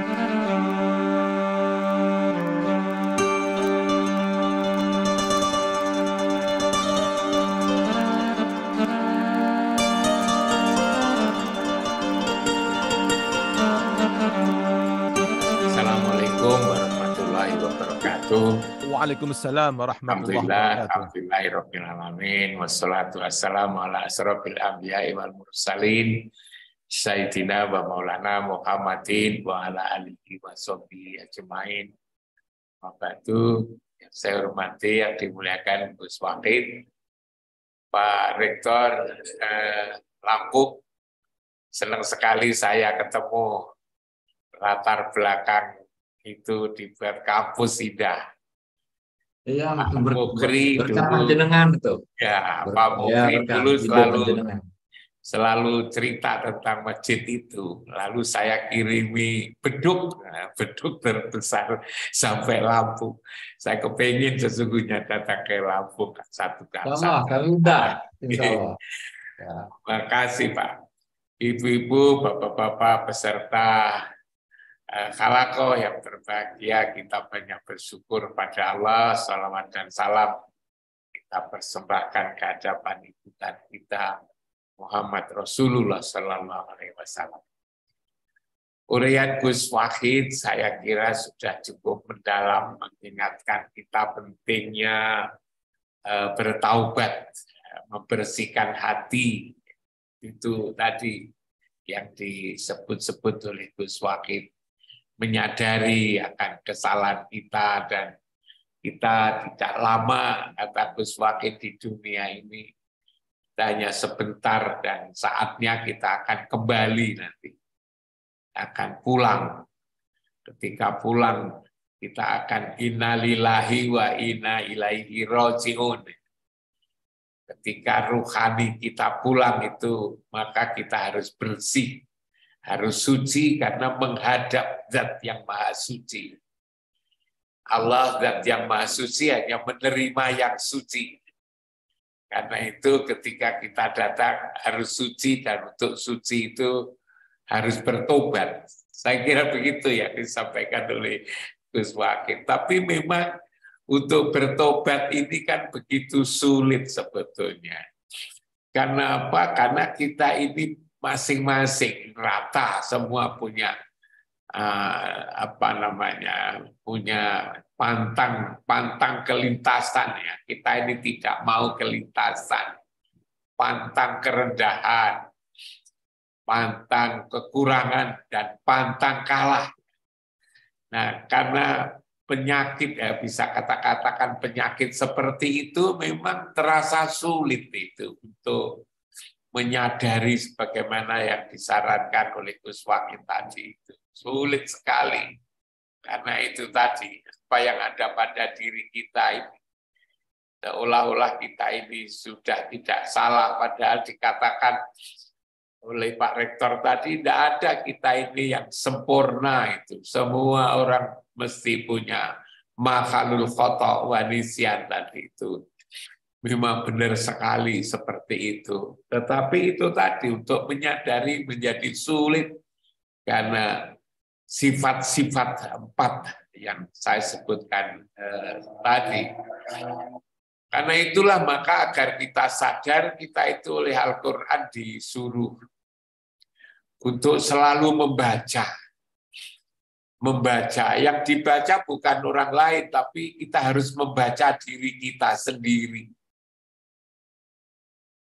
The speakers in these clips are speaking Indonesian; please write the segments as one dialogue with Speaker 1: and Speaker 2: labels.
Speaker 1: Assalamualaikum warahmatullahi wabarakatuh.
Speaker 2: Waalaikumsalam warahmatullahi
Speaker 1: Alhamdulillah,
Speaker 2: wabarakatuh.
Speaker 1: alhamdulillahirabbil alamin, wassalatu wassalamu ala asrofil anbiya'i wal mursalin, Sayyidina wa Maulana Muhammadin wa ala alihi wa sahbihi ajmain. Wabadu, yang saya hormati, yang dimuliakan Gus Wahid, Pak Rektor Lampung, senang sekali saya ketemu latar belakang itu dibuat kampus indah.
Speaker 3: Iya,
Speaker 1: Pak Mukri
Speaker 3: berkah
Speaker 1: dulu,
Speaker 3: jenengan itu.
Speaker 1: ya Pak Mukri
Speaker 3: berkah
Speaker 1: dulu
Speaker 3: hidup jenengan.
Speaker 1: selalu cerita tentang masjid itu. Lalu saya kirimi beduk, beduk terbesar sampai Lampung. Saya kepingin sesungguhnya datang ke Lampung satu kali.
Speaker 3: Allah, kami udah, insya Allah. Ya.
Speaker 1: Terima kasih Pak. Ibu-ibu, bapak-bapak, peserta Khalaqah yang berbahagia, kita banyak bersyukur pada Allah, salawat dan salam kita persembahkan ke hadapan ibutan kita Muhammad Rasulullah Sallallahu Alaihi Wasallam. Uraian Gus Wahid saya kira sudah cukup mendalam mengingatkan kita pentingnya bertaubat, membersihkan hati, itu tadi yang disebut-sebut oleh Gus Wahid. Menyadari akan kesalahan kita dan kita tidak lama, kata Gus Wahid, di dunia ini. Kita hanya sebentar dan saatnya kita akan kembali nanti. Akan pulang. Ketika pulang kita akan innalillahi wa inna ilaihi raji'un. Ketika ruhani kita pulang itu, maka kita harus bersih. Harus suci karena menghadap Zat yang Maha Suci. Allah Zat yang Maha Suci hanya menerima yang suci. Karena itu ketika kita datang harus suci, dan untuk suci itu harus bertobat. Saya kira begitu ya disampaikan oleh Gus Wahid. Tapi memang untuk bertobat ini kan begitu sulit sebetulnya. Karena apa? Karena kita ini masing-masing rata, semua punya punya pantang kelintasan ya. Kita ini tidak mau kelintasan, pantang kerendahan, pantang kekurangan, dan pantang kalah. Nah, karena penyakit ya, bisa katakan penyakit seperti itu memang terasa sulit itu untuk menyadari sebagaimana yang disarankan oleh Gus Wahid tadi itu. Sulit sekali. Karena itu tadi, apa yang ada pada diri kita ini. Seolah-olah kita ini sudah tidak salah, padahal dikatakan oleh Pak Rektor tadi, tidak ada kita ini yang sempurna itu. Semua orang mesti punya makhlul khata' wa nisyan tadi itu. Memang benar sekali seperti itu. Tetapi itu tadi untuk menyadari menjadi sulit karena sifat-sifat 4 yang saya sebutkan tadi. Karena itulah maka agar kita sadar, kita itu oleh Al-Quran disuruh untuk selalu membaca. Membaca. Yang dibaca bukan orang lain, tapi kita harus membaca diri kita sendiri.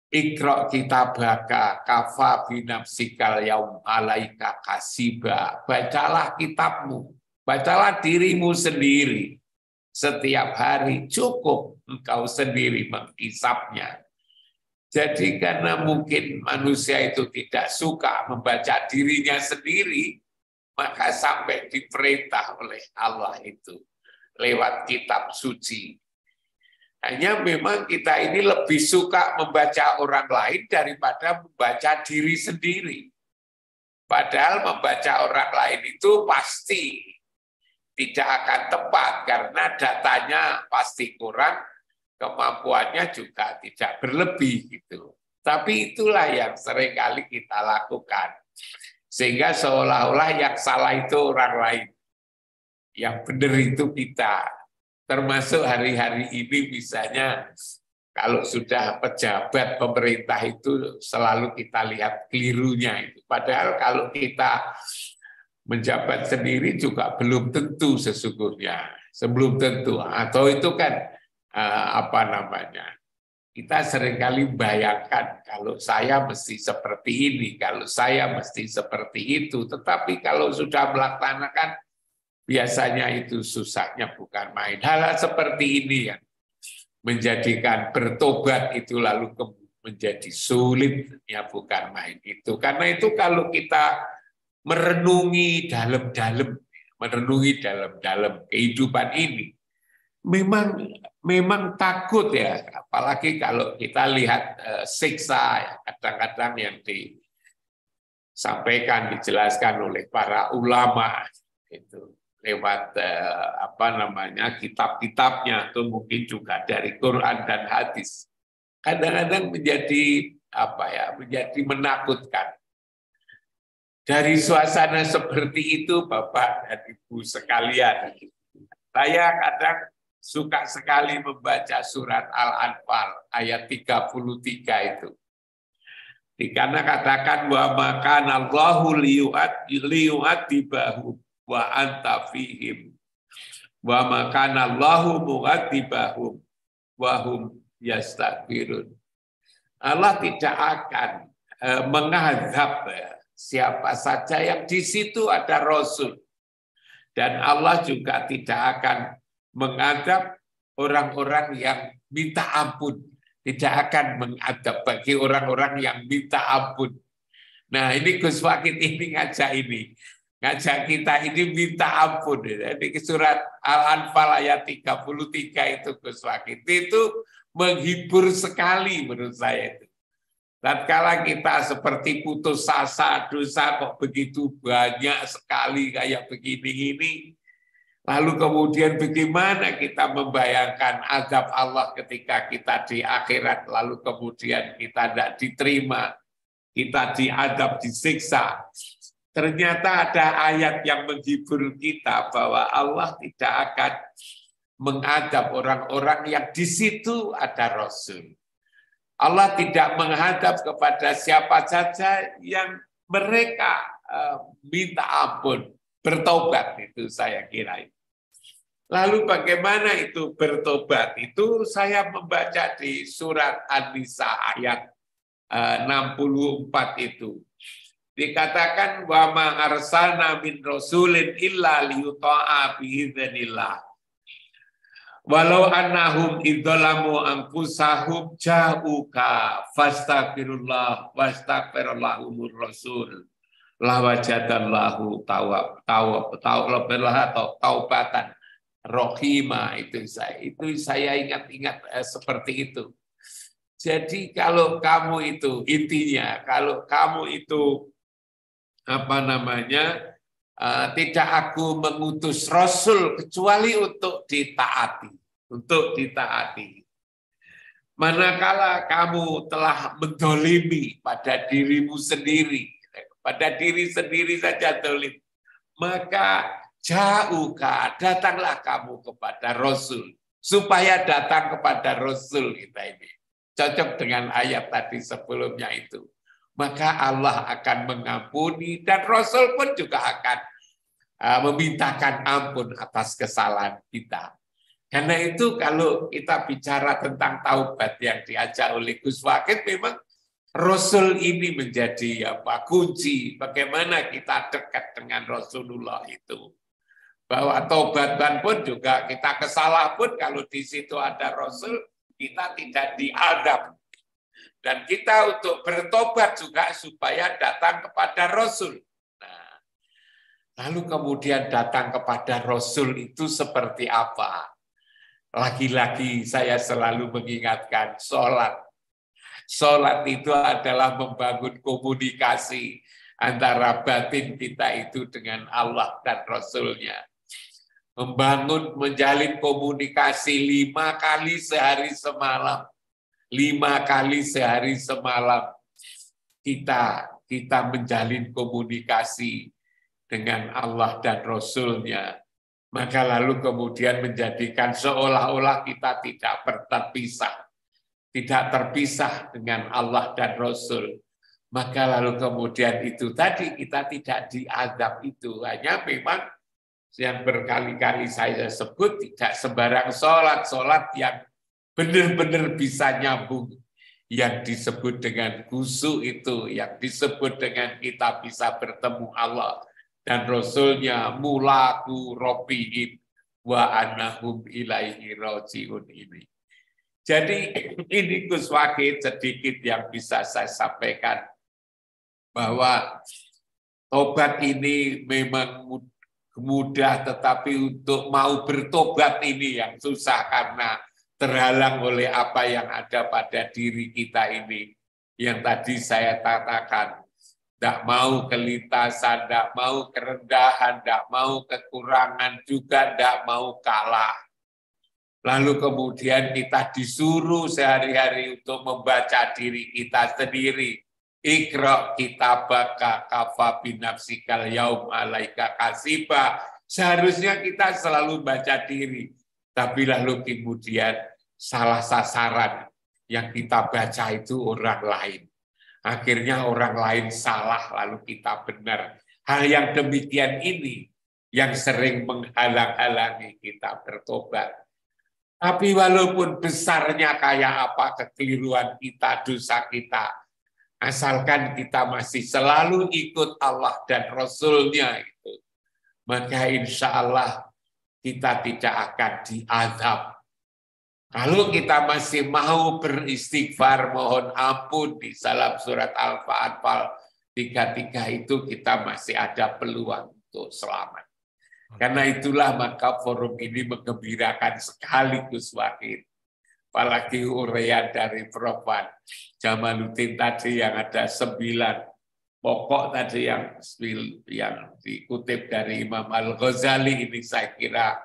Speaker 1: Iqra kitabaka kafa binafsikal yaum alaika kasiba. Bacalah kitabmu, bacalah dirimu sendiri. Setiap hari cukup engkau sendiri menghisapnya. Jadi karena mungkin manusia itu tidak suka membaca dirinya sendiri, maka sampai diperintah oleh Allah itu lewat kitab suci. Hanya memang kita ini lebih suka membaca orang lain daripada membaca diri sendiri. Padahal membaca orang lain itu pasti tidak akan tepat karena datanya pasti kurang, kemampuannya juga tidak berlebih gitu. Tapi itulah yang seringkali kita lakukan. Sehingga seolah-olah yang salah itu orang lain, yang benar itu kita. Termasuk hari-hari ini misalnya, kalau sudah pejabat pemerintah itu selalu kita lihat kelirunya itu. Padahal kalau kita menjabat sendiri juga belum tentu sesungguhnya. Sebelum tentu. Atau itu kan apa namanya, kita seringkali bayangkan kalau saya mesti seperti ini, kalau saya mesti seperti itu. Tetapi kalau sudah melaksanakan, biasanya itu susahnya bukan main. Hal seperti ini yang menjadikan bertobat itu lalu menjadi sulit, ya bukan main itu. Karena itu kalau kita merenungi dalam-dalam kehidupan ini, memang takut ya, apalagi kalau kita lihat siksa ya, kadang-kadang yang disampaikan, dijelaskan oleh para ulama itu lewat apa namanya kitab-kitabnya, atau mungkin juga dari Quran dan hadis, kadang-kadang menjadi apa ya, menjadi menakutkan. Dari suasana seperti itu, Bapak dan Ibu sekalian, saya kadang suka sekali membaca surat Al-Anfal ayat 33 itu. Karena katakan wa makana Allahu liyu'adzibahum wa anta fihim wa makana Allahu mu'adzibahum wa hum yastaghfirun. Allah tidak akan menghadap siapa saja yang di situ ada Rasul. Dan Allah juga tidak akan mengadab orang-orang yang minta ampun. Tidak akan mengadab bagi orang-orang yang minta ampun. Nah ini Gus Wakid ini ngajak kita ini minta ampun. Jadi surat Al-Anfal ayat 33 itu Gus Wakid itu menghibur sekali menurut saya itu. Tatkala kita seperti putus asa, dosa kok begitu banyak sekali kayak begini ini, lalu kemudian bagaimana kita membayangkan azab Allah ketika kita di akhirat, lalu kemudian kita tidak diterima, kita diadab, disiksa. Ternyata ada ayat yang menghibur kita bahwa Allah tidak akan mengadab orang-orang yang di situ ada Rasul. Allah tidak menghadap kepada siapa saja yang mereka minta ampun, bertobat, itu saya kira. Lalu bagaimana itu bertobat? Itu saya membaca di surat An-Nisa ayat 64 itu. Dikatakan wa ma arsalna min rasulin illa liyuta'a biidznillah. Walau annahum idzalamu anfusahum ja'uka fastaghfirullah wastaghfirallahumur rasul lawajadallahu taubatan rohima. Itu saya ingat-ingat seperti itu. Jadi kalau kamu itu intinya, kalau kamu itu apa namanya, tidak aku mengutus Rasul kecuali untuk ditaati. Manakala kamu telah mendolimi pada dirimu sendiri, pada diri sendiri saja dolim, maka jauhkah, datanglah kamu kepada Rasul, supaya datang kepada Rasul kita ini. Cocok dengan ayat tadi sebelumnya itu. Maka Allah akan mengampuni dan Rasul pun juga akan memintakan ampun atas kesalahan kita. Karena itu kalau kita bicara tentang taubat yang diajak oleh Gus Wakid, memang Rasul ini menjadi kunci bagaimana kita dekat dengan Rasulullah itu. Bahwa taubatan pun juga kita kesalah pun kalau di situ ada Rasul, kita tidak diadab. Dan kita untuk bertobat juga supaya datang kepada Rasul. Nah, lalu kemudian datang kepada Rasul itu seperti apa? Lagi-lagi saya selalu mengingatkan sholat. Sholat itu adalah membangun komunikasi antara batin kita itu dengan Allah dan Rasulnya. Menjalin komunikasi 5 kali sehari semalam. 5 kali sehari semalam kita kita menjalin komunikasi dengan Allah dan Rasul-Nya, maka lalu kemudian menjadikan seolah-olah kita tidak terpisah dengan Allah dan Rasul. Maka lalu kemudian itu tadi kita tidak diazab itu. Hanya memang yang berkali-kali saya sebut tidak sembarang sholat yang benar-benar bisa nyambung. Yang disebut dengan khusyuk itu, yang disebut dengan kita bisa bertemu Allah dan Rasul-Nya, mulaku robbihim wa annahum ilaihi rajiun ini. Jadi ini Gus Wahid sedikit yang bisa saya sampaikan, bahwa tobat ini memang mudah, tetapi untuk mau bertobat ini yang susah karena terhalang oleh apa yang ada pada diri kita ini. Yang tadi saya katakan, tidak mau kelintasan, tidak mau kerendahan, tidak mau kekurangan, juga tidak mau kalah. Lalu kemudian kita disuruh sehari-hari untuk membaca diri kita sendiri. Iqra kitabaka kafa binafsikal yaum alaika kasiba. Seharusnya kita selalu baca diri. Tapi lalu kemudian salah sasaran, yang kita baca itu orang lain. Akhirnya orang lain salah, lalu kita benar. Hal yang demikian ini yang sering menghalang-halangi kita bertobat. Tapi walaupun besarnya kayak apa kekeliruan kita, dosa kita, asalkan kita masih selalu ikut Allah dan Rasul-Nya itu, maka insya Allah kita tidak akan diazab. Kalau kita masih mau beristighfar, mohon ampun di dalam surat Al-Anfal 33 itu kita masih ada peluang untuk selamat. Karena itulah maka forum ini menggembirakan sekali Gus Wahid. Apalagi uraian dari Prof. Jamaluddin tadi yang ada 9 pokok tadi yang dikutip dari Imam Al-Ghazali, ini saya kira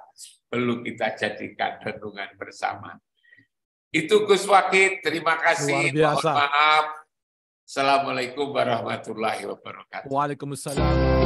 Speaker 1: perlu kita jadikan renungan bersama. Itu Gus Wahid, terima kasih. Mohon maaf. Assalamualaikum warahmatullahi wabarakatuh.
Speaker 2: Waalaikumsalam.